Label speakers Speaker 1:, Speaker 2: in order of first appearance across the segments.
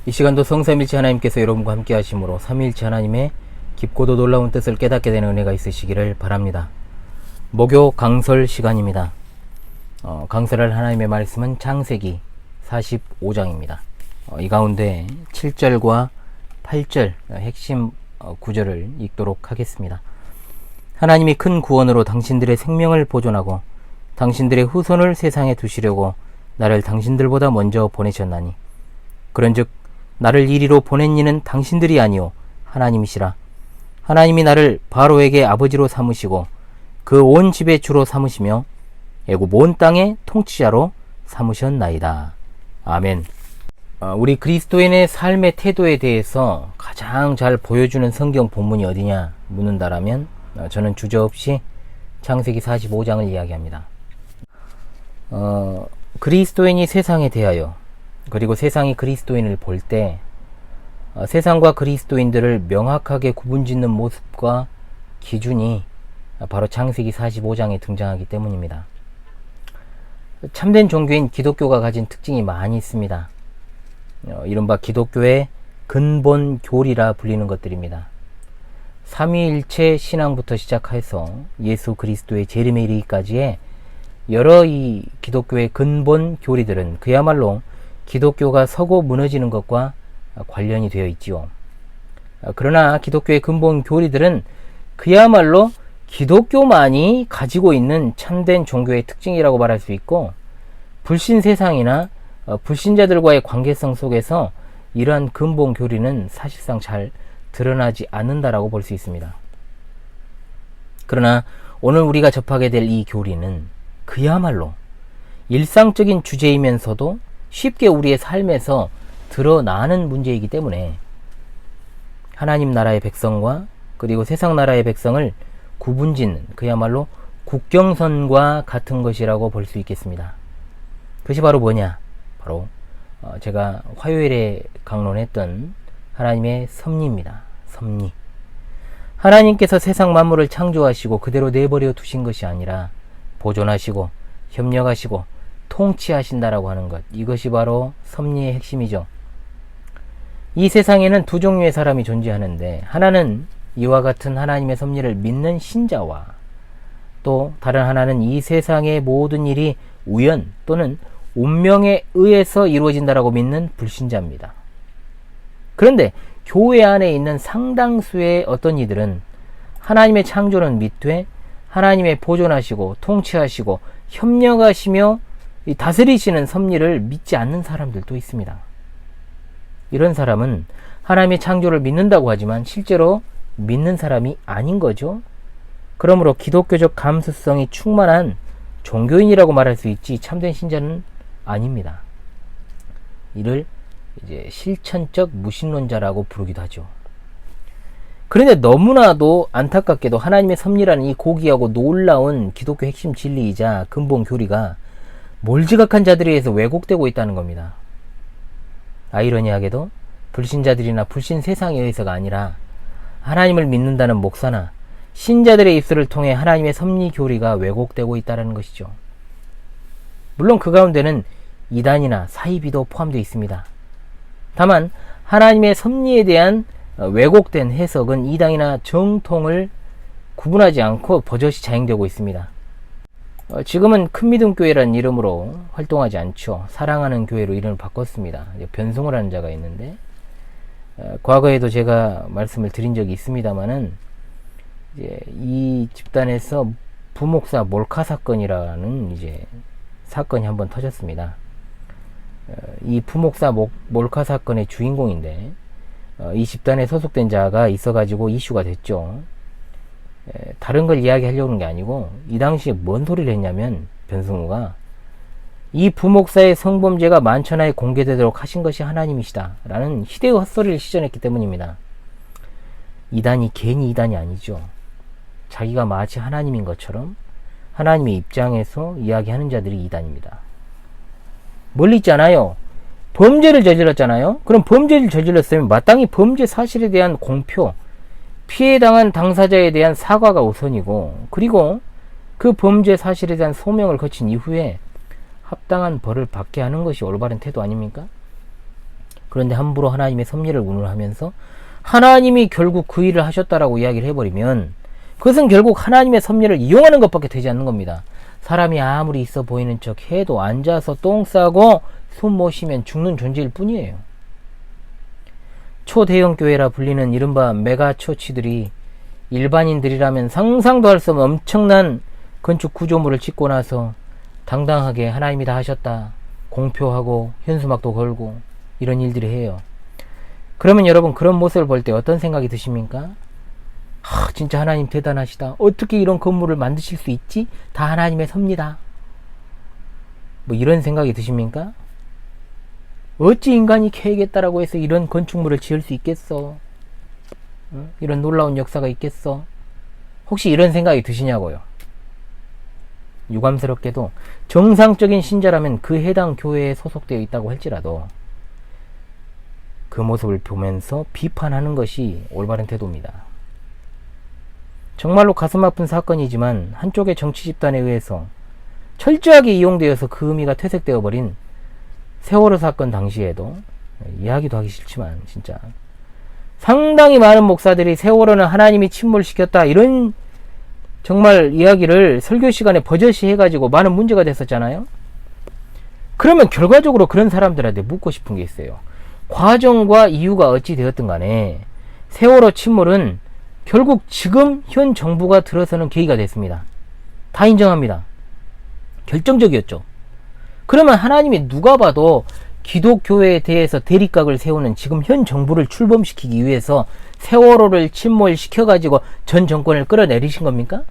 Speaker 1: 이 시간도 성삼일체 하나님께서 여러분과 함께 하심으로 삼위일체 하나님의 깊고도 놀라운 뜻을 깨닫게 되는 은혜가 있으시기를 바랍니다. 목요 강설 시간입니다. 강설할 하나님의 말씀은 창세기 45장입니다. 이 가운데 7절과 8절 핵심 구절을 읽도록 하겠습니다. 하나님이 큰 구원으로 당신들의 생명을 보존하고 당신들의 후손을 세상에 두시려고 나를 당신들보다 먼저 보내셨나니 그런즉 나를 이리로 보낸 이는 당신들이 아니요 하나님이시라. 하나님이 나를 바로에게 아버지로 삼으시고 그 온 집의 주로 삼으시며 애굽 온 땅의 통치자로 삼으셨나이다. 아멘. 우리 그리스도인의 삶의 태도에 대해서 가장 잘 보여주는 성경 본문이 어디냐 묻는다라면 저는 주저없이 창세기 45장을 이야기합니다. 그리스도인이 세상에 대하여 그리고 세상이 그리스도인을 볼 때 세상과 그리스도인들을 명확하게 구분짓는 모습과 기준이 바로 창세기 45장에 등장하기 때문입니다. 참된 종교인 기독교가 가진 특징이 많이 있습니다. 이른바 기독교의 근본 교리라 불리는 것들입니다. 삼위일체 신앙부터 시작해서 예수 그리스도의 재림에 이르기까지의 여러 이 기독교의 근본 교리들은 그야말로 기독교가 서고 무너지는 것과 관련이 되어 있지요. 그러나 기독교의 근본 교리들은 그야말로 기독교만이 가지고 있는 참된 종교의 특징이라고 말할 수 있고, 불신 세상이나 불신자들과의 관계성 속에서 이러한 근본 교리는 사실상 잘 드러나지 않는다라고 볼 수 있습니다. 그러나 오늘 우리가 접하게 될 이 교리는 그야말로 일상적인 주제이면서도 쉽게 우리의 삶에서 드러나는 문제이기 때문에 하나님 나라의 백성과 그리고 세상 나라의 백성을 구분짓는 그야말로 국경선과 같은 것이라고 볼 수 있겠습니다. 그것이 바로 뭐냐? 바로 제가 화요일에 강론했던 하나님의 섭리입니다. 섭리. 하나님께서 세상 만물을 창조하시고 그대로 내버려 두신 것이 아니라 보존하시고 협력하시고 통치하신다라고 하는 것, 이것이 바로 섭리의 핵심이죠. 이 세상에는 두 종류의 사람이 존재하는데, 하나는 이와 같은 하나님의 섭리를 믿는 신자와 또 다른 하나는 이 세상의 모든 일이 우연 또는 운명에 의해서 이루어진다라고 믿는 불신자입니다. 그런데 교회 안에 있는 상당수의 어떤 이들은 하나님의 창조는 믿되 하나님의 보존하시고 통치하시고 협력하시며 다스리시는 섭리를 믿지 않는 사람들도 있습니다. 이런 사람은 하나님의 창조를 믿는다고 하지만 실제로 믿는 사람이 아닌 거죠. 그러므로 기독교적 감수성이 충만한 종교인이라고 말할 수 있지 참된 신자는 아닙니다. 이를 이제 실천적 무신론자라고 부르기도 하죠. 그런데 너무나도 안타깝게도 하나님의 섭리라는 이 고귀하고 놀라운 기독교 핵심 진리이자 근본 교리가 몰지각한 자들에 의해서 왜곡되고 있다는 겁니다. 아이러니하게도 불신자들이나 불신 세상에 의해서가 아니라 하나님을 믿는다는 목사나 신자들의 입술을 통해 하나님의 섭리 교리가 왜곡되고 있다는 것이죠. 물론 그 가운데는 이단이나 사이비도 포함되어 있습니다. 다만 하나님의 섭리에 대한 왜곡된 해석은 이단이나 정통을 구분하지 않고 버젓이 자행되고 있습니다. 지금은 큰믿음교회라는 이름으로 활동하지 않죠. 사랑하는 교회로 이름을 바꿨습니다. 변성을 하는 자가 있는데, 과거에도 제가 말씀을 드린 적이 있습니다만은 이제 이 집단에서 부목사 몰카 사건이라는 이제 사건이 한번 터졌습니다. 이 부목사 몰카 사건의 주인공인데, 이 집단에 소속된 자가 있어가지고 이슈가 됐죠. 다른 걸 이야기하려는 게 아니고, 이 당시에 뭔 소리를 했냐면 변승우가 이 부목사의 성범죄가 만천하에 공개되도록 하신 것이 하나님이시다 라는 희대의 헛소리를 시전했기 때문입니다. 이단이 괜히 이단이 아니죠. 자기가 마치 하나님인 것처럼 하나님의 입장에서 이야기하는 자들이 이단입니다. 멀리 있잖아요. 범죄를 저질렀잖아요. 그럼 범죄를 저질렀으면 마땅히 범죄 사실에 대한 공표, 피해당한 당사자에 대한 사과가 우선이고, 그리고 그 범죄 사실에 대한 소명을 거친 이후에 합당한 벌을 받게 하는 것이 올바른 태도 아닙니까? 그런데 함부로 하나님의 섭리를 운운하면서 하나님이 결국 그 일을 하셨다라고 이야기를 해버리면 그것은 결국 하나님의 섭리를 이용하는 것밖에 되지 않는 겁니다. 사람이 아무리 있어 보이는 척 해도 앉아서 똥 싸고 숨 못 쉬면 죽는 존재일 뿐이에요. 초대형 교회라 불리는 이른바 메가처치들이 일반인들이라면 상상도 할 수 없는 엄청난 건축 구조물을 짓고 나서 당당하게 하나님이 다 하셨다 공표하고 현수막도 걸고 이런 일들을 해요. 그러면 여러분 그런 모습을 볼 때 어떤 생각이 드십니까? 진짜 하나님 대단하시다. 어떻게 이런 건물을 만드실 수 있지? 다 하나님의 섭니다. 뭐 이런 생각이 드십니까? 어찌 인간이 계획했다라고 해서 이런 건축물을 지을 수 있겠어? 이런 놀라운 역사가 있겠어? 혹시 이런 생각이 드시냐고요? 유감스럽게도 정상적인 신자라면 그 해당 교회에 소속되어 있다고 할지라도 그 모습을 보면서 비판하는 것이 올바른 태도입니다. 정말로 가슴 아픈 사건이지만 한쪽의 정치 집단에 의해서 철저하게 이용되어서 그 의미가 퇴색되어 버린 세월호 사건 당시에도 이야기도 하기 싫지만 진짜 상당히 많은 목사들이 세월호는 하나님이 침몰시켰다 이런 정말 이야기를 설교 시간에 버젓이 해가지고 많은 문제가 됐었잖아요. 그러면 결과적으로 그런 사람들한테 묻고 싶은 게 있어요. 과정과 이유가 어찌 되었든 간에 세월호 침몰은 결국 지금 현 정부가 들어서는 계기가 됐습니다. 다 인정합니다. 결정적이었죠. 그러면 하나님이 누가 봐도 기독교회에 대해서 대립각을 세우는 지금 현 정부를 출범시키기 위해서 세월호를 침몰시켜가지고 전 정권을 끌어내리신 겁니까?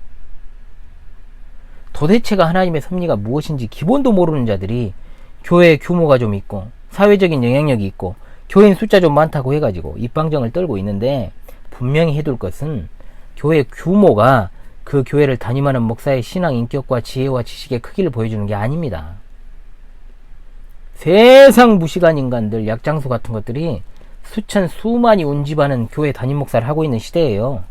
Speaker 1: 도대체가 하나님의 섭리가 무엇인지 기본도 모르는 자들이 교회의 규모가 좀 있고 사회적인 영향력이 있고 교인 숫자 좀 많다고 해가지고 입방정을 떨고 있는데 분명히 해둘 것은 교회 규모가 그 교회를 담임하는 목사의 신앙 인격과 지혜와 지식의 크기를 보여주는 게 아닙니다. 세상 무식한 인간들, 약장수 같은 것들이 수천 수만이 운집하는 교회 담임 목사를 하고 있는 시대예요.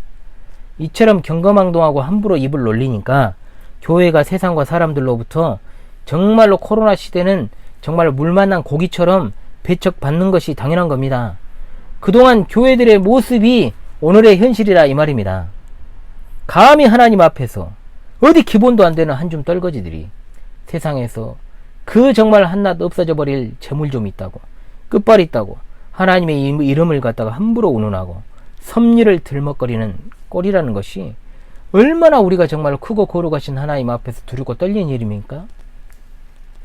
Speaker 1: 이처럼 경거망동하고 함부로 입을 놀리니까 교회가 세상과 사람들로부터 정말로 코로나 시대는 정말 물 만난 고기처럼 배척받는 것이 당연한 겁니다. 그동안 교회들의 모습이 오늘의 현실이라 이 말입니다. 감히 하나님 앞에서 어디 기본도 안 되는 한 줌 떨거지들이 세상에서 그 정말 한낱 없어져 버릴 재물 좀 있다고 끝발 있다고 하나님의 이름을 갖다가 함부로 운운하고 섭리를 들먹거리는 꼴이라는 것이 얼마나 우리가 정말 크고 거룩하신 하나님 앞에서 두렵고 떨리는 일입니까?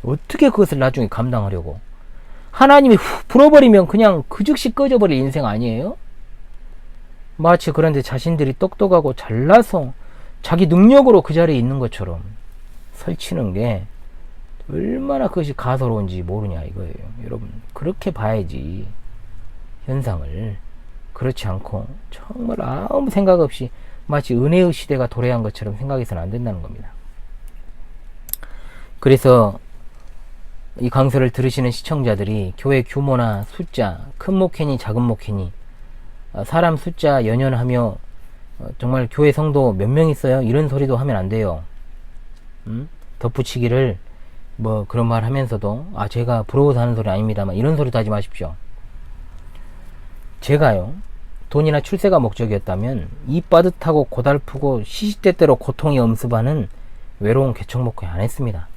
Speaker 1: 어떻게 그것을 나중에 감당하려고? 하나님이 훅 불어버리면 그냥 그 즉시 꺼져버릴 인생 아니에요? 마치 그런데 자신들이 똑똑하고 잘나서 자기 능력으로 그 자리에 있는 것처럼 설치는 게 얼마나 그것이 가소로운지 모르냐 이거예요. 여러분 그렇게 봐야지 현상을. 그렇지 않고 정말 아무 생각 없이 마치 은혜의 시대가 도래한 것처럼 생각해서는 안 된다는 겁니다. 그래서 이 강서를 들으시는 시청자들이 교회 규모나 숫자, 큰 목회니 작은 목회니 사람 숫자 연연하며 정말 교회 성도 몇 명 있어요? 이런 소리도 하면 안 돼요. 덧붙이기를 뭐 그런 말 하면서도 제가 부러워서 하는 소리 아닙니다만 이런 소리도 하지 마십시오. 제가요 돈이나 출세가 목적이었다면 이 빠듯하고 고달프고 시시때때로 고통이 엄습하는 외로운 개척 목회 안 했습니다.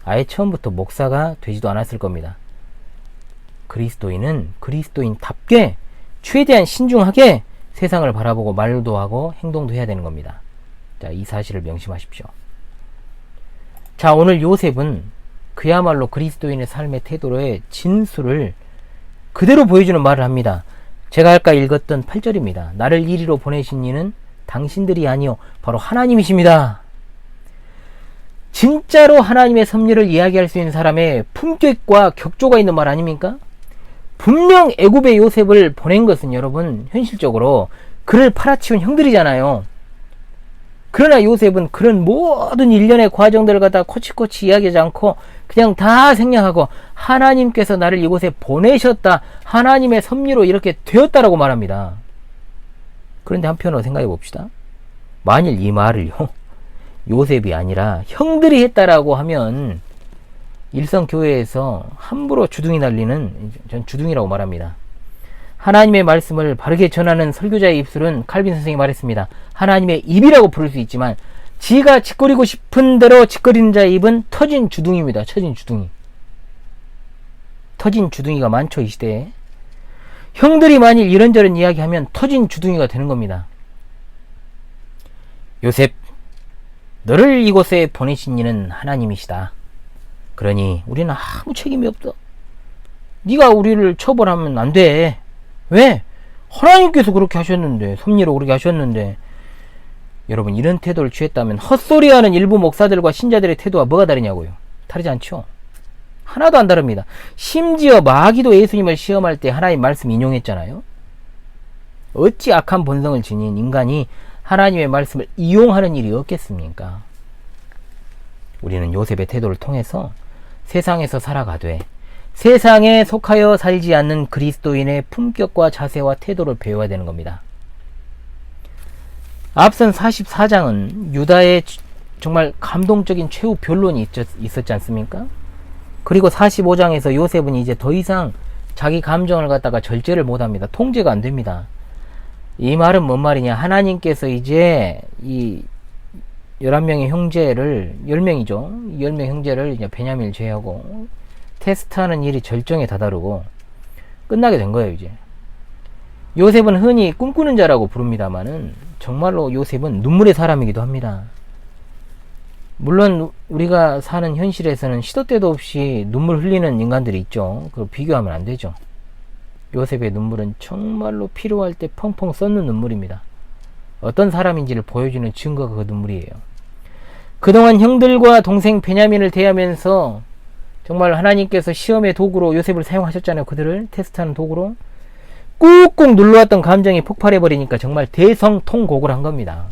Speaker 1: 아예 처음부터 목사가 되지도 않았을 겁니다. 그리스도인은 그리스도인답게 최대한 신중하게 세상을 바라보고 말도 하고 행동도 해야 되는 겁니다. 자, 이 사실을 명심하십시오. 자, 오늘 요셉은 그야말로 그리스도인의 삶의 태도로의 진수를 그대로 보여주는 말을 합니다. 제가 아까 읽었던 8절입니다. 나를 이리로 보내신 이는 당신들이 아니요 바로 하나님이십니다. 진짜로 하나님의 섭리를 이야기할 수 있는 사람의 품격과 격조가 있는 말 아닙니까? 분명 애굽의 요셉을 보낸 것은 여러분 현실적으로 그를 팔아치운 형들이잖아요. 그러나 요셉은 그런 모든 일련의 과정들을 갖다 코치코치 이야기하지 않고 그냥 다 생략하고 하나님께서 나를 이곳에 보내셨다. 하나님의 섭리로 이렇게 되었다라고 말합니다. 그런데 한편으로 생각해 봅시다. 만일 이 말을요 요셉이 아니라 형들이 했다라고 하면 일성교회에서 함부로 주둥이 날리는, 전 주둥이라고 말합니다. 하나님의 말씀을 바르게 전하는 설교자의 입술은 칼빈 선생이 말했습니다. 하나님의 입이라고 부를 수 있지만 지가 짓거리고 싶은 대로 짓거리는 자의 입은 터진 주둥이입니다. 터진 주둥이. 터진 주둥이가 많죠, 이 시대에. 형들이 만일 이런저런 이야기하면 터진 주둥이가 되는 겁니다. 요셉, 너를 이곳에 보내신 이는 하나님이시다. 그러니 우리는 아무 책임이 없어. 네가 우리를 처벌하면 안 돼. 왜? 하나님께서 그렇게 하셨는데, 섭리로 그렇게 하셨는데. 여러분, 이런 태도를 취했다면 헛소리하는 일부 목사들과 신자들의 태도와 뭐가 다르냐고요? 다르지 않죠? 하나도 안 다릅니다. 심지어 마귀도 예수님을 시험할 때 하나님 말씀 인용했잖아요. 어찌 악한 본성을 지닌 인간이 하나님의 말씀을 이용하는 일이 없겠습니까? 우리는 요셉의 태도를 통해서 세상에서 살아가되 세상에 속하여 살지 않는 그리스도인의 품격과 자세와 태도를 배워야 되는 겁니다. 앞선 44장은 유다의 정말 감동적인 최후 변론이 있었지 않습니까? 그리고 45장에서 요셉은 이제 더 이상 자기 감정을 갖다가 절제를 못합니다. 통제가 안 됩니다. 이 말은 뭔 말이냐? 하나님께서 이제 이 11명의 형제를, 10명이죠. 10명 형제를 이제 베냐민을 제외하고 테스트하는 일이 절정에 다다르고 끝나게 된 거예요, 이제. 요셉은 흔히 꿈꾸는 자라고 부릅니다만은 정말로 요셉은 눈물의 사람이기도 합니다. 물론 우리가 사는 현실에서는 시도 때도 없이 눈물 흘리는 인간들이 있죠. 그걸 비교하면 안 되죠. 요셉의 눈물은 정말로 필요할 때 펑펑 쏟는 눈물입니다. 어떤 사람인지를 보여주는 증거가 그 눈물이에요. 그동안 형들과 동생 베냐민을 대하면서 정말 하나님께서 시험의 도구로 요셉을 사용하셨잖아요. 그들을 테스트하는 도구로. 꾹꾹 눌러왔던 감정이 폭발해버리니까 정말 대성통곡을 한 겁니다.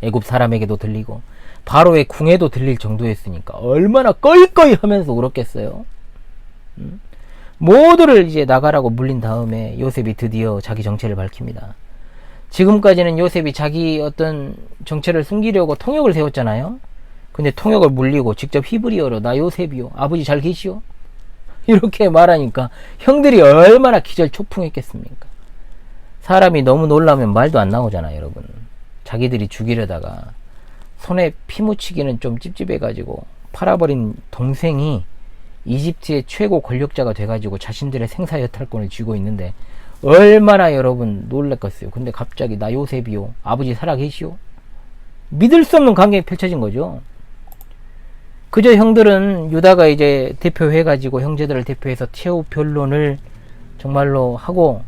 Speaker 1: 애굽 사람에게도 들리고 바로의 궁에도 들릴 정도였으니까 얼마나 껄껄 하면서 울었겠어요. 모두를 이제 나가라고 물린 다음에 요셉이 드디어 자기 정체를 밝힙니다. 지금까지는 요셉이 자기 어떤 정체를 숨기려고 통역을 세웠잖아요. 근데 통역을 물리고 직접 히브리어로 나 요셉이요, 아버지 잘 계시오, 이렇게 말하니까 형들이 얼마나 기절초풍했겠습니까? 사람이 너무 놀라면 말도 안 나오잖아요, 여러분. 자기들이 죽이려다가 손에 피 묻히기는 좀 찝찝해가지고 팔아버린 동생이 이집트의 최고 권력자가 돼가지고 자신들의 생사여탈권을 쥐고 있는데 얼마나 여러분 놀랐겠어요. 근데 갑자기 나 요셉이요, 아버지 살아계시오, 믿을 수 없는 광경이 펼쳐진 거죠. 그저 형들은 유다가 이제 대표해가지고 형제들을 대표해서 최후 변론을 정말로 하고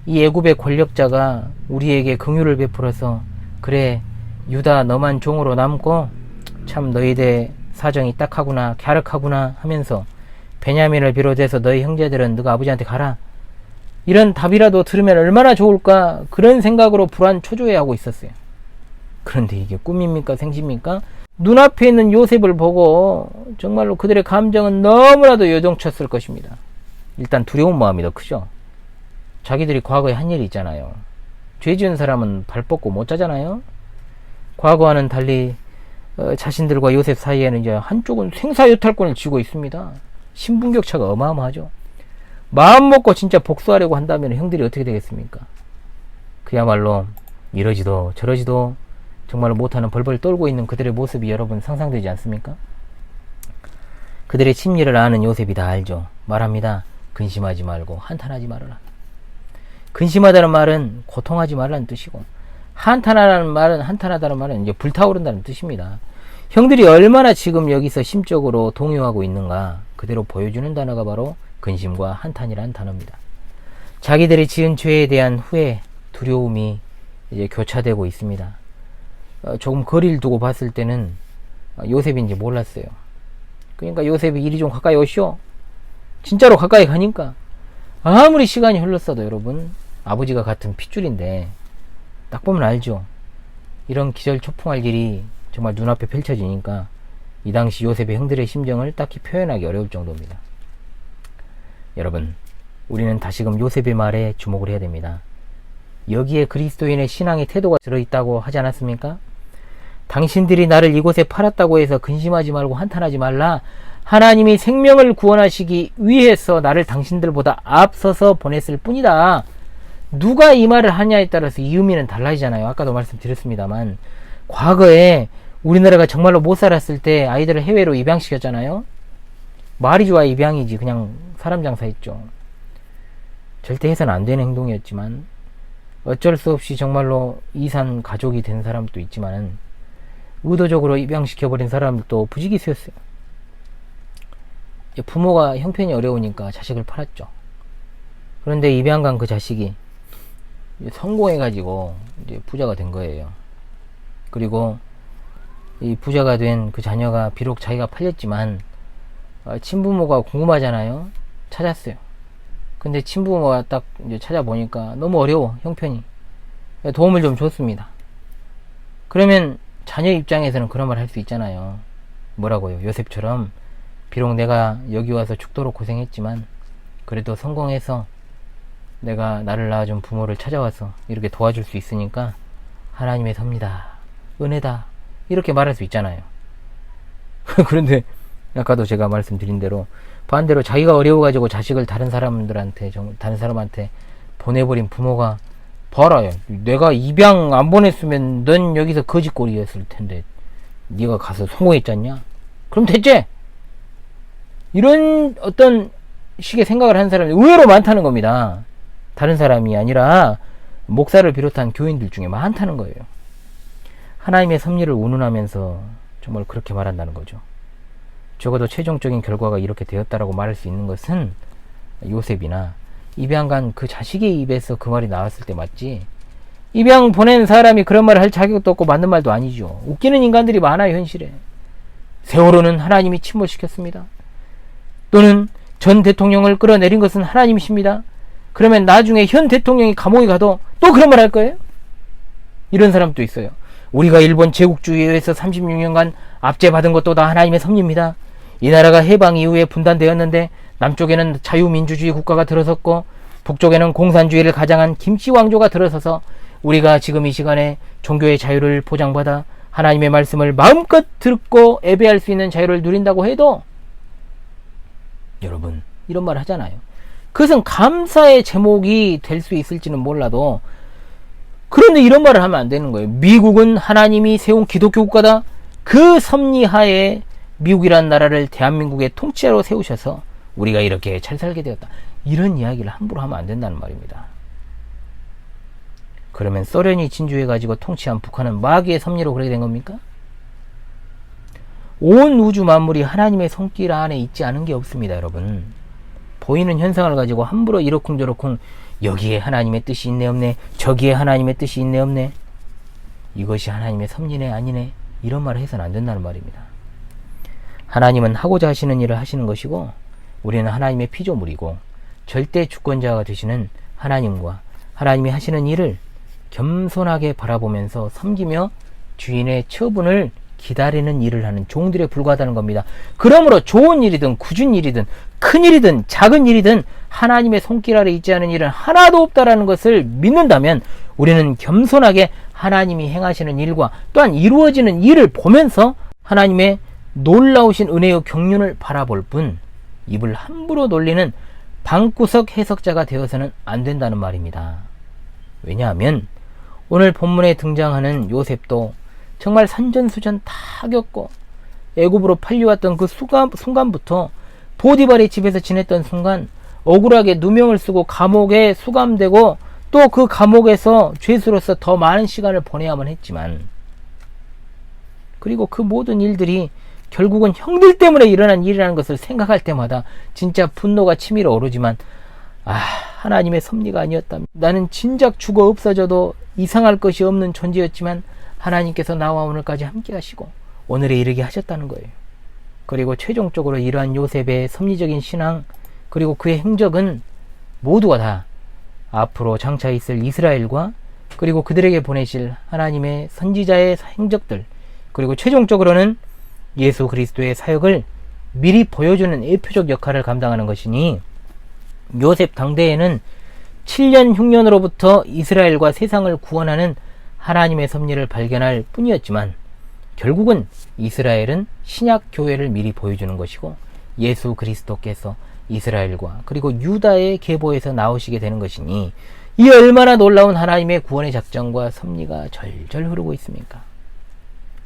Speaker 1: 이 애굽의 권력자가 우리에게 긍휼을 베풀어서 그래 유다 너만 종으로 남고 참 너희들 사정이 딱하구나, 갸륵하구나 하면서 베냐민을 비롯해서 너희 형제들은 너가 아버지한테 가라, 이런 답이라도 들으면 얼마나 좋을까, 그런 생각으로 불안 초조해하고 있었어요. 그런데 이게 꿈입니까 생시입니까? 눈앞에 있는 요셉을 보고 정말로 그들의 감정은 너무나도 요동쳤을 것입니다. 일단 두려운 마음이 더 크죠. 자기들이 과거에 한 일이 있잖아요. 죄 지은 사람은 발 뻗고 못 자잖아요. 과거와는 달리 자신들과 요셉 사이에는 이제 한쪽은 생사여탈권을 쥐고 있습니다. 신분격차가 어마어마하죠. 마음 먹고 진짜 복수하려고 한다면 형들이 어떻게 되겠습니까? 그야말로 이러지도 저러지도 정말로 못하는 벌벌 떨고 있는 그들의 모습이 여러분 상상되지 않습니까? 그들의 심리를 아는 요셉이 다 알죠. 말합니다. 근심하지 말고 한탄하지 말아라. 근심하다는 말은 고통하지 말라는 뜻이고, 한탄하다는 말은 이제 불타오른다는 뜻입니다. 형들이 얼마나 지금 여기서 심적으로 동요하고 있는가 그대로 보여주는 단어가 바로 근심과 한탄이라는 단어입니다. 자기들이 지은 죄에 대한 후회, 두려움이 이제 교차되고 있습니다. 조금 거리를 두고 봤을 때는 요셉인지 몰랐어요. 그러니까 요셉이 이리 좀 가까이 오시오, 진짜로 가까이 가니까 아무리 시간이 흘렀어도 여러분 아버지가 같은 핏줄인데 딱 보면 알죠. 이런 기절초풍할 일이 정말 눈앞에 펼쳐지니까 이 당시 요셉의 형들의 심정을 딱히 표현하기 어려울 정도입니다. 여러분, 우리는 다시금 요셉의 말에 주목을 해야 됩니다. 여기에 그리스도인의 신앙의 태도가 들어있다고 하지 않았습니까? 당신들이 나를 이곳에 팔았다고 해서 근심하지 말고 한탄하지 말라. 하나님이 생명을 구원하시기 위해서 나를 당신들보다 앞서서 보냈을 뿐이다. 누가 이 말을 하냐에 따라서 이 의미는 달라지잖아요. 아까도 말씀드렸습니다만 과거에 우리나라가 정말로 못 살았을 때 아이들을 해외로 입양시켰잖아요. 말이 좋아 입양이지 그냥 사람 장사했죠. 절대 해서는 안 되는 행동이었지만 어쩔 수 없이 정말로 이산 가족이 된 사람도 있지만 의도적으로 입양시켜버린 사람도 부지기수였어요. 부모가 형편이 어려우니까 자식을 팔았죠. 그런데 입양 간 그 자식이 성공해가지고 이제 부자가 된 거예요. 그리고 이 부자가 된 그 자녀가 비록 자기가 팔렸지만 친부모가 궁금하잖아요. 찾았어요. 근데 친부모가 딱 이제 찾아보니까 너무 어려워 형편이. 도움을 좀 줬습니다. 그러면 자녀 입장에서는 그런 말 할 수 있잖아요. 뭐라고요? 요셉처럼 비록 내가 여기 와서 죽도록 고생했지만 그래도 성공해서 내가 나를 낳아준 부모를 찾아와서 이렇게 도와줄 수 있으니까 하나님의 섭니다. 은혜다. 이렇게 말할 수 있잖아요. 그런데 아까도 제가 말씀드린 대로 반대로 자기가 어려워가지고 자식을 다른 사람한테 보내버린 부모가 봐라, 내가 입양 안 보냈으면 넌 여기서 거지꼴이었을 텐데 네가 가서 성공했잖냐? 그럼 됐지? 이런 어떤 식의 생각을 하는 사람이 의외로 많다는 겁니다. 다른 사람이 아니라 목사를 비롯한 교인들 중에 많다는 거예요. 하나님의 섭리를 운운하면서 정말 그렇게 말한다는 거죠. 적어도 최종적인 결과가 이렇게 되었다라고 말할 수 있는 것은 요셉이나 입양 간 그 자식의 입에서 그 말이 나왔을 때 맞지, 입양 보낸 사람이 그런 말을 할 자격도 없고 맞는 말도 아니죠. 웃기는 인간들이 많아요, 현실에. 세월호는 하나님이 침몰시켰습니다. 또는 전 대통령을 끌어내린 것은 하나님이십니다. 그러면 나중에 현 대통령이 감옥에 가도 또 그런 말 할 거예요? 이런 사람도 있어요. 우리가 일본 제국주의에 의해서 36년간 압제받은 것도 다 하나님의 섭리입니다. 이 나라가 해방 이후에 분단되었는데 남쪽에는 자유민주주의 국가가 들어섰고 북쪽에는 공산주의를 가장한 김씨왕조가 들어서서 우리가 지금 이 시간에 종교의 자유를 보장받아 하나님의 말씀을 마음껏 듣고 예배할 수 있는 자유를 누린다고 해도 여러분 이런 말 하잖아요. 그것은 감사의 제목이 될 수 있을지는 몰라도 그런데 이런 말을 하면 안 되는 거예요. 미국은 하나님이 세운 기독교 국가다. 그 섭리하에 미국이란 나라를 대한민국의 통치자로 세우셔서 우리가 이렇게 잘 살게 되었다. 이런 이야기를 함부로 하면 안 된다는 말입니다. 그러면 소련이 진주해가지고 통치한 북한은 마귀의 섭리로 그렇게 된 겁니까? 온 우주 만물이 하나님의 손길 안에 있지 않은 게 없습니다, 여러분. 보이는 현상을 가지고 함부로 이러쿵저러쿵 여기에 하나님의 뜻이 있네 없네, 저기에 하나님의 뜻이 있네 없네, 이것이 하나님의 섭리네 아니네, 이런 말을 해서는 안 된다는 말입니다. 하나님은 하고자 하시는 일을 하시는 것이고 우리는 하나님의 피조물이고 절대 주권자가 되시는 하나님과 하나님이 하시는 일을 겸손하게 바라보면서 섬기며 주인의 처분을 기다리는 일을 하는 종들에 불과하다는 겁니다. 그러므로 좋은 일이든 굳은 일이든 큰 일이든 작은 일이든 하나님의 손길 아래 있지 않은 일은 하나도 없다라는 것을 믿는다면 우리는 겸손하게 하나님이 행하시는 일과 또한 이루어지는 일을 보면서 하나님의 놀라우신 은혜의 경륜을 바라볼 뿐 입을 함부로 놀리는 방구석 해석자가 되어서는 안 된다는 말입니다. 왜냐하면 오늘 본문에 등장하는 요셉도 정말 산전수전 다 겪고 애굽으로 팔려왔던 그 순간부터 보디발의 집에서 지냈던 순간 억울하게 누명을 쓰고 감옥에 수감되고 또 그 감옥에서 죄수로서 더 많은 시간을 보내야만 했지만, 그리고 그 모든 일들이 결국은 형들 때문에 일어난 일이라는 것을 생각할 때마다 진짜 분노가 치밀어 오르지만, 하나님의 섭리가 아니었다면 나는 진작 죽어 없어져도 이상할 것이 없는 존재였지만 하나님께서 나와 오늘까지 함께 하시고 오늘에 이르게 하셨다는 거예요. 그리고 최종적으로 이러한 요셉의 섭리적인 신앙 그리고 그의 행적은 모두가 다 앞으로 장차 있을 이스라엘과 그리고 그들에게 보내실 하나님의 선지자의 행적들, 그리고 최종적으로는 예수 그리스도의 사역을 미리 보여주는 예표적 역할을 감당하는 것이니, 요셉 당대에는 7년 흉년으로부터 이스라엘과 세상을 구원하는 하나님의 섭리를 발견할 뿐이었지만 결국은 이스라엘은 신약 교회를 미리 보여주는 것이고 예수 그리스도께서 이스라엘과 그리고 유다의 계보에서 나오시게 되는 것이니 이 얼마나 놀라운 하나님의 구원의 작정과 섭리가 절절 흐르고 있습니까?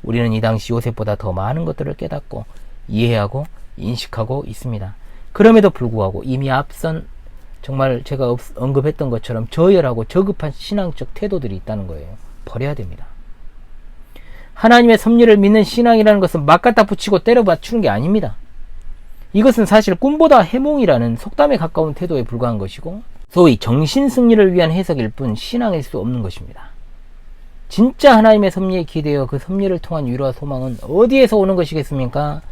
Speaker 1: 우리는 이 당시 요셉보다 더 많은 것들을 깨닫고 이해하고 인식하고 있습니다. 그럼에도 불구하고 이미 앞선 정말 제가 언급했던 것처럼 저열하고 저급한 신앙적 태도들이 있다는 거예요. 버려야 됩니다. 하나님의 섭리를 믿는 신앙이라는 것은 막 갖다 붙이고 때려 맞추는 게 아닙니다. 이것은 사실 꿈보다 해몽이라는 속담에 가까운 태도에 불과한 것이고 소위 정신 승리를 위한 해석일 뿐 신앙일 수 없는 것입니다. 진짜 하나님의 섭리에 기대어 그 섭리를 통한 위로와 소망은 어디에서 오는 것이겠습니까?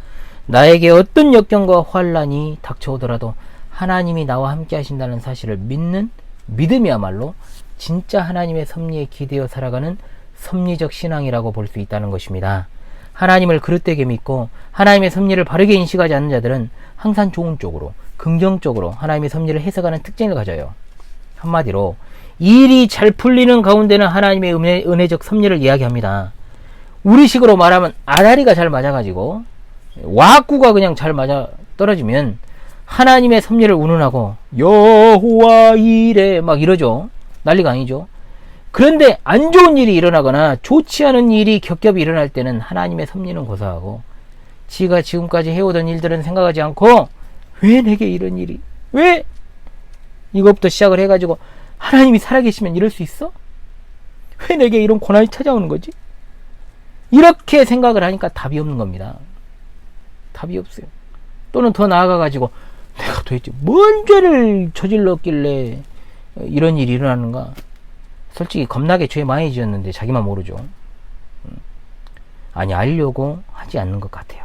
Speaker 1: 나에게 어떤 역경과 환란이 닥쳐오더라도 하나님이 나와 함께 하신다는 사실을 믿는 믿음이야말로 진짜 하나님의 섭리에 기대어 살아가는 섭리적 신앙이라고 볼 수 있다는 것입니다. 하나님을 그릇되게 믿고 하나님의 섭리를 바르게 인식하지 않는 자들은 항상 좋은 쪽으로 긍정적으로 하나님의 섭리를 해석하는 특징을 가져요. 한마디로 일이 잘 풀리는 가운데는 하나님의 은혜적 섭리를 이야기합니다. 우리식으로 말하면 아다리가 잘 맞아가지고 와꾸가 그냥 잘 맞아 떨어지면 하나님의 섭리를 운운하고 여호와 이래 막 이러죠. 난리가 아니죠. 그런데 안 좋은 일이 일어나거나 좋지 않은 일이 겹겹이 일어날 때는 하나님의 섭리는 고사하고 지가 지금까지 해오던 일들은 생각하지 않고 왜 내게 이런 일이 왜 이것부터 시작을 해가지고 하나님이 살아계시면 이럴 수 있어? 왜 내게 이런 고난이 찾아오는 거지? 이렇게 생각을 하니까 답이 없는 겁니다. 답이 없어요. 또는 더 나아가가지고 내가 도대체 뭔 죄를 저질렀길래 이런 일이 일어나는가? 솔직히 겁나게 죄 많이 지었는데 자기만 모르죠. 아니 알려고 하지 않는 것 같아요.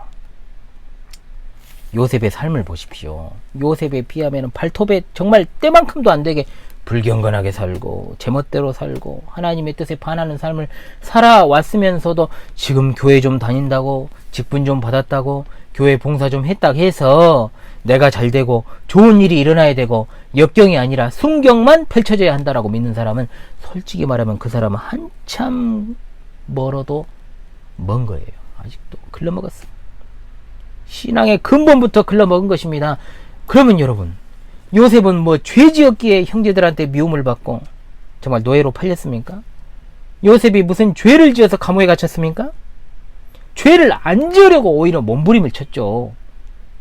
Speaker 1: 요셉의 삶을 보십시오. 요셉에 비하면 발톱에 정말 때만큼도 안 되게 불경건하게 살고 제멋대로 살고 하나님의 뜻에 반하는 삶을 살아왔으면서도 지금 교회 좀 다닌다고 직분 좀 받았다고 교회 봉사 좀 했다 해서 내가 잘 되고 좋은 일이 일어나야 되고 역경이 아니라 순경만 펼쳐져야 한다라고 믿는 사람은 솔직히 말하면 그 사람은 한참 멀어도 먼 거예요. 아직도 글러먹었어. 신앙의 근본부터 글러먹은 것입니다. 그러면 여러분 요셉은 뭐 죄 지었기에 형제들한테 미움을 받고 정말 노예로 팔렸습니까? 요셉이 무슨 죄를 지어서 감옥에 갇혔습니까? 죄를 안 지으려고 오히려 몸부림을 쳤죠.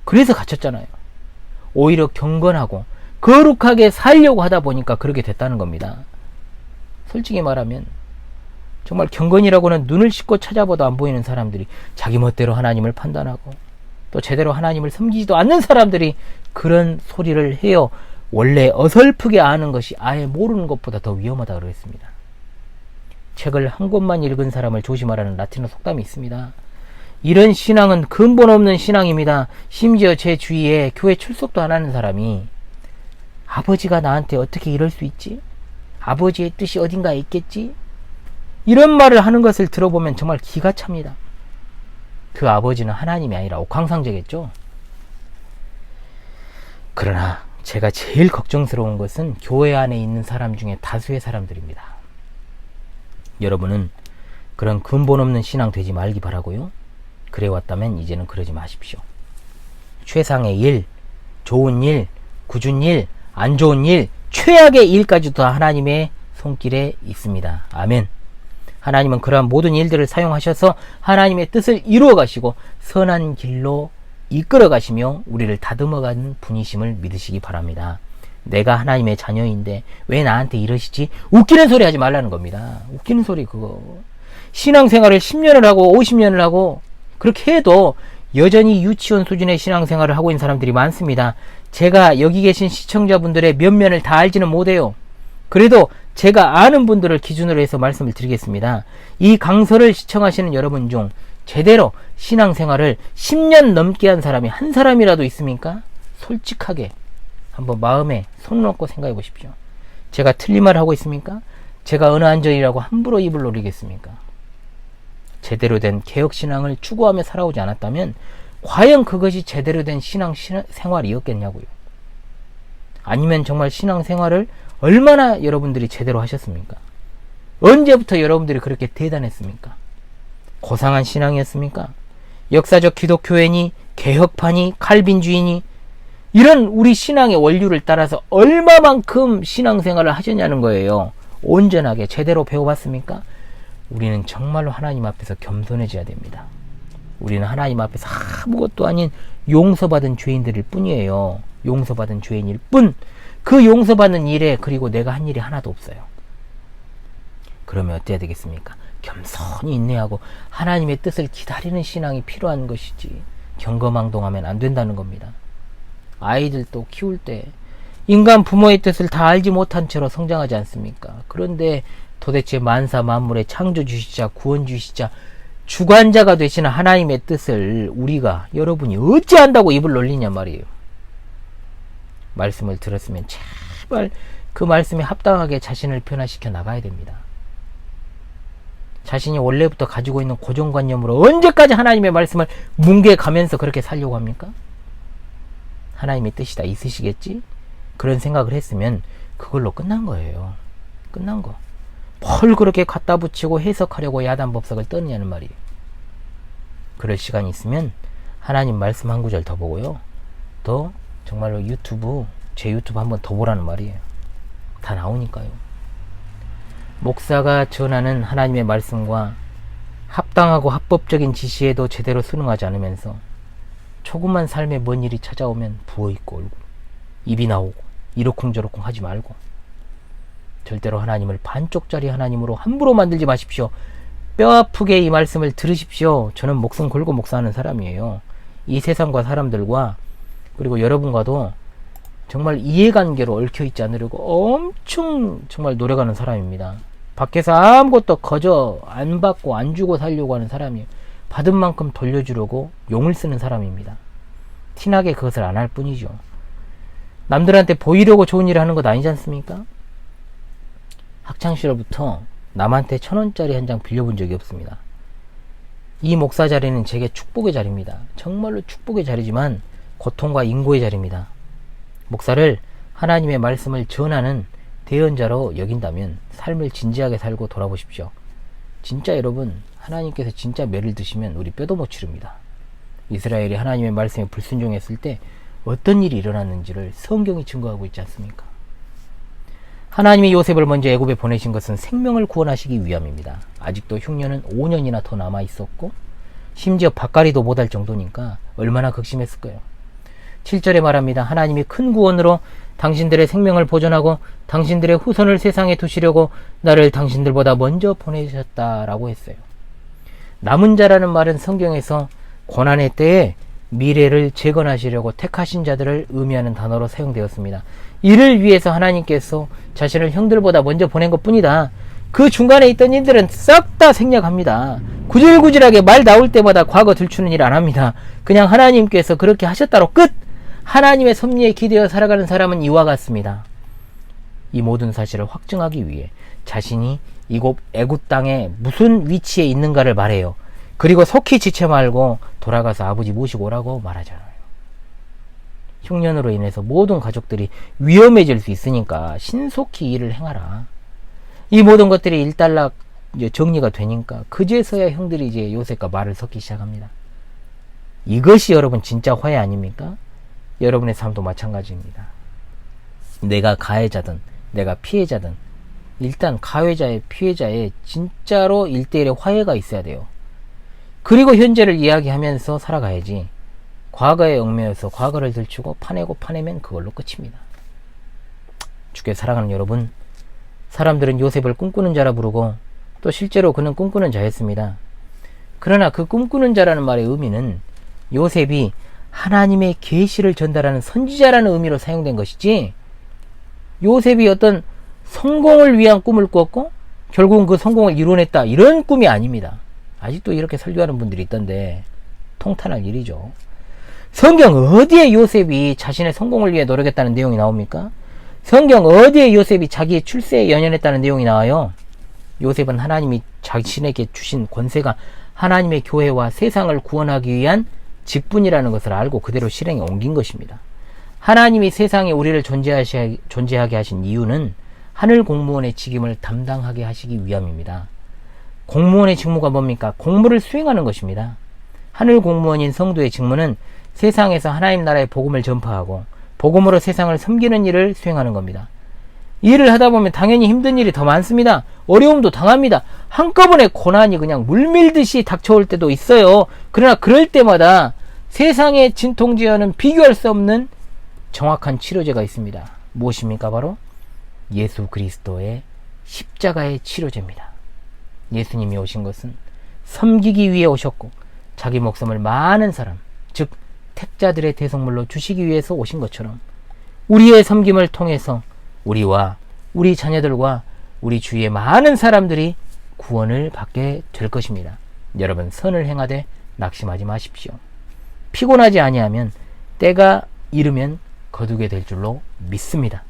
Speaker 1: 그래서 갇혔잖아요. 오히려 경건하고 거룩하게 살려고 하다 보니까 그렇게 됐다는 겁니다. 솔직히 말하면 정말 경건이라고는 눈을 씻고 찾아봐도 안 보이는 사람들이 자기 멋대로 하나님을 판단하고 또 제대로 하나님을 섬기지도 않는 사람들이 그런 소리를 해요. 원래 어설프게 아는 것이 아예 모르는 것보다 더 위험하다고 그랬습니다. 책을 한 권만 읽은 사람을 조심하라는 라틴어 속담이 있습니다. 이런 신앙은 근본 없는 신앙입니다. 심지어 제 주위에 교회 출석도 안 하는 사람이 아버지가 나한테 어떻게 이럴 수 있지? 아버지의 뜻이 어딘가에 있겠지? 이런 말을 하는 것을 들어보면 정말 기가 찹니다. 그 아버지는 하나님이 아니라 옥황상제겠죠. 그러나 제가 제일 걱정스러운 것은 교회 안에 있는 사람 중에 다수의 사람들입니다. 여러분은 그런 근본 없는 신앙 되지 말기 바라고요. 그래 왔다면 이제는 그러지 마십시오. 최상의 일, 좋은 일, 굳은 일, 안 좋은 일, 최악의 일까지도 다 하나님의 손길에 있습니다. 아멘. 하나님은 그러한 모든 일들을 사용하셔서 하나님의 뜻을 이루어 가시고 선한 길로 이끌어 가시며 우리를 다듬어가는 분이심을 믿으시기 바랍니다. 내가 하나님의 자녀인데 왜 나한테 이러시지? 웃기는 소리 하지 말라는 겁니다. 웃기는 소리 그거. 신앙생활을 10년을 하고 50년을 하고 그렇게 해도 여전히 유치원 수준의 신앙생활을 하고 있는 사람들이 많습니다. 제가 여기 계신 시청자분들의 면면을 다 알지는 못해요. 그래도 제가 아는 분들을 기준으로 해서 말씀을 드리겠습니다. 이 강서를 시청하시는 여러분 중 제대로 신앙생활을 10년 넘게 한 사람이 한 사람이라도 있습니까? 솔직하게 한번 마음에 손 놓고 생각해 보십시오. 제가 틀린 말을 하고 있습니까? 제가 어느 안전이라고 함부로 입을 노리겠습니까? 제대로 된 개혁신앙을 추구하며 살아오지 않았다면 과연 그것이 제대로 된 신앙생활이었겠냐고요. 아니면 정말 신앙생활을 얼마나 여러분들이 제대로 하셨습니까? 언제부터 여러분들이 그렇게 대단했습니까? 고상한 신앙이었습니까? 역사적 기독교인이 개혁파니, 칼빈주의니, 이런 우리 신앙의 원류를 따라서 얼마만큼 신앙생활을 하셨냐는 거예요. 온전하게 제대로 배워봤습니까? 우리는 정말로 하나님 앞에서 겸손해져야 됩니다. 우리는 하나님 앞에서 아무것도 아닌 용서받은 죄인들일 뿐이에요. 용서받은 죄인일 뿐. 그 용서받는 일에 그리고 내가 한 일이 하나도 없어요. 그러면 어때야 되겠습니까? 겸손히 인내하고 하나님의 뜻을 기다리는 신앙이 필요한 것이지, 경거망동하면 안 된다는 겁니다. 아이들도 키울 때 인간 부모의 뜻을 다 알지 못한 채로 성장하지 않습니까? 그런데 도대체 만사 만물의 창조주시자 구원주시자 주관자가 되시는 하나님의 뜻을 우리가, 여러분이 어찌 안다고 입을 놀리냐 말이에요. 말씀을 들었으면 제발 그 말씀에 합당하게 자신을 변화시켜 나가야 됩니다. 자신이 원래부터 가지고 있는 고정관념으로 언제까지 하나님의 말씀을 뭉개가면서 그렇게 살려고 합니까? 하나님의 뜻이 다 있으시겠지? 그런 생각을 했으면 그걸로 끝난 거예요. 끝난 거. 뭘 그렇게 갖다 붙이고 해석하려고 야단법석을 떠느냐는 말이에요. 그럴 시간이 있으면 하나님 말씀 한 구절 더 보고요, 또 정말로 제 유튜브 한번 더 보라는 말이에요. 다 나오니까요. 목사가 전하는 하나님의 말씀과 합당하고 합법적인 지시에도 제대로 순응하지 않으면서 조그만 삶에 뭔 일이 찾아오면 부어있고 얼굴, 입이 나오고 이러쿵저러쿵 하지 말고, 절대로 하나님을 반쪽짜리 하나님으로 함부로 만들지 마십시오. 뼈아프게 이 말씀을 들으십시오. 저는 목숨 걸고 목사하는 사람이에요. 이 세상과 사람들과 그리고 여러분과도 정말 이해관계로 얽혀있지 않으려고 엄청 정말 노력하는 사람입니다. 밖에서 아무것도 거저 안 받고 안 주고 살려고 하는 사람이에요. 받은 만큼 돌려주려고 용을 쓰는 사람입니다. 티나게 그것을 안 할 뿐이죠. 남들한테 보이려고 좋은 일을 하는 것 아니지 않습니까? 학창시절부터 남한테 1,000원짜리 한 장 빌려본 적이 없습니다. 이 목사 자리는 제게 축복의 자리입니다. 정말로 축복의 자리지만 고통과 인고의 자리입니다. 목사를 하나님의 말씀을 전하는 대언자로 여긴다면 삶을 진지하게 살고 돌아보십시오. 진짜 여러분, 하나님께서 진짜 매를 드시면 우리 뼈도 못 치릅니다. 이스라엘이 하나님의 말씀에 불순종했을 때 어떤 일이 일어났는지를 성경이 증거하고 있지 않습니까? 하나님이 요셉을 먼저 애굽에 보내신 것은 생명을 구원하시기 위함입니다. 아직도 흉년은 5년이나 더 남아 있었고 심지어 밭갈이도 못할 정도니까 얼마나 극심했을 거예요. 7절에 말합니다. 하나님이 큰 구원으로 당신들의 생명을 보존하고 당신들의 후손을 세상에 두시려고 나를 당신들보다 먼저 보내셨다라고 했어요. 남은 자라는 말은 성경에서 고난의 때에 미래를 재건하시려고 택하신 자들을 의미하는 단어로 사용되었습니다. 이를 위해서 하나님께서 자신을 형들보다 먼저 보낸 것 뿐이다. 그 중간에 있던 일들은 싹 다 생략합니다. 구질구질하게 말 나올 때마다 과거 들추는 일 안 합니다. 그냥 하나님께서 그렇게 하셨다로 끝! 하나님의 섭리에 기대어 살아가는 사람은 이와 같습니다. 이 모든 사실을 확증하기 위해 자신이 이곳 애굽 땅에 무슨 위치에 있는가를 말해요. 그리고 속히 지체 말고 돌아가서 아버지 모시고 오라고 말하잖아요. 흉년으로 인해서 모든 가족들이 위험해질 수 있으니까 신속히 일을 행하라. 이 모든 것들이 일단락 이제 정리가 되니까 그제서야 형들이 이제 요셉과 말을 섞기 시작합니다. 이것이 여러분 진짜 화해 아닙니까? 여러분의 삶도 마찬가지입니다. 내가 가해자든 내가 피해자든 일단 가해자의 피해자의 진짜로 1대1의 화해가 있어야 돼요. 그리고 현재를 이야기하면서 살아가야지, 과거에 얽매여서 과거를 들추고 파내면 그걸로 끝입니다. 주께 사랑하는 여러분, 사람들은 요셉을 꿈꾸는 자라 부르고 또 실제로 그는 꿈꾸는 자였습니다. 그러나 그 꿈꾸는 자라는 말의 의미는 요셉이 하나님의 계시를 전달하는 선지자라는 의미로 사용된 것이지, 요셉이 어떤 성공을 위한 꿈을 꾸었고 결국은 그 성공을 이뤄냈다, 이런 꿈이 아닙니다. 아직도 이렇게 설교하는 분들이 있던데 통탄할 일이죠. 성경 어디에 요셉이 자신의 성공을 위해 노력했다는 내용이 나옵니까? 성경 어디에 요셉이 자기의 출세에 연연했다는 내용이 나와요? 요셉은 하나님이 자신에게 주신 권세가 하나님의 교회와 세상을 구원하기 위한 직분이라는 것을 알고 그대로 실행에 옮긴 것입니다. 하나님이 세상에 우리를 존재하게 하신 이유는 하늘 공무원의 직임을 담당하게 하시기 위함입니다. 공무원의 직무가 뭡니까? 공무를 수행하는 것입니다. 하늘 공무원인 성도의 직무는 세상에서 하나님 나라의 복음을 전파하고 복음으로 세상을 섬기는 일을 수행하는 겁니다. 이 일을 하다 보면 당연히 힘든 일이 더 많습니다. 어려움도 당합니다. 한꺼번에 고난이 그냥 물밀듯이 닥쳐올 때도 있어요. 그러나 그럴 때마다 세상의 진통제와는 비교할 수 없는 정확한 치료제가 있습니다. 무엇입니까? 바로 예수 그리스도의 십자가의 치료제입니다. 예수님이 오신 것은 섬기기 위해 오셨고 자기 목숨을 많은 사람, 즉 택자들의 대속물로 주시기 위해서 오신 것처럼 우리의 섬김을 통해서 우리와 우리 자녀들과 우리 주위의 많은 사람들이 구원을 받게 될 것입니다. 여러분, 선을 행하되 낙심하지 마십시오. 피곤하지 아니하면 때가 이르면 거두게 될 줄로 믿습니다.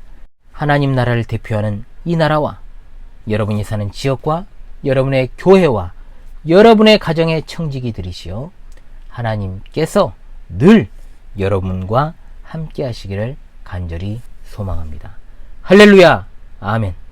Speaker 1: 하나님 나라를 대표하는 이 나라와 여러분이 사는 지역과 여러분의 교회와 여러분의 가정의 청지기들이시여 하나님께서 늘 여러분과 함께 하시기를 간절히 소망합니다. 할렐루야! 아멘.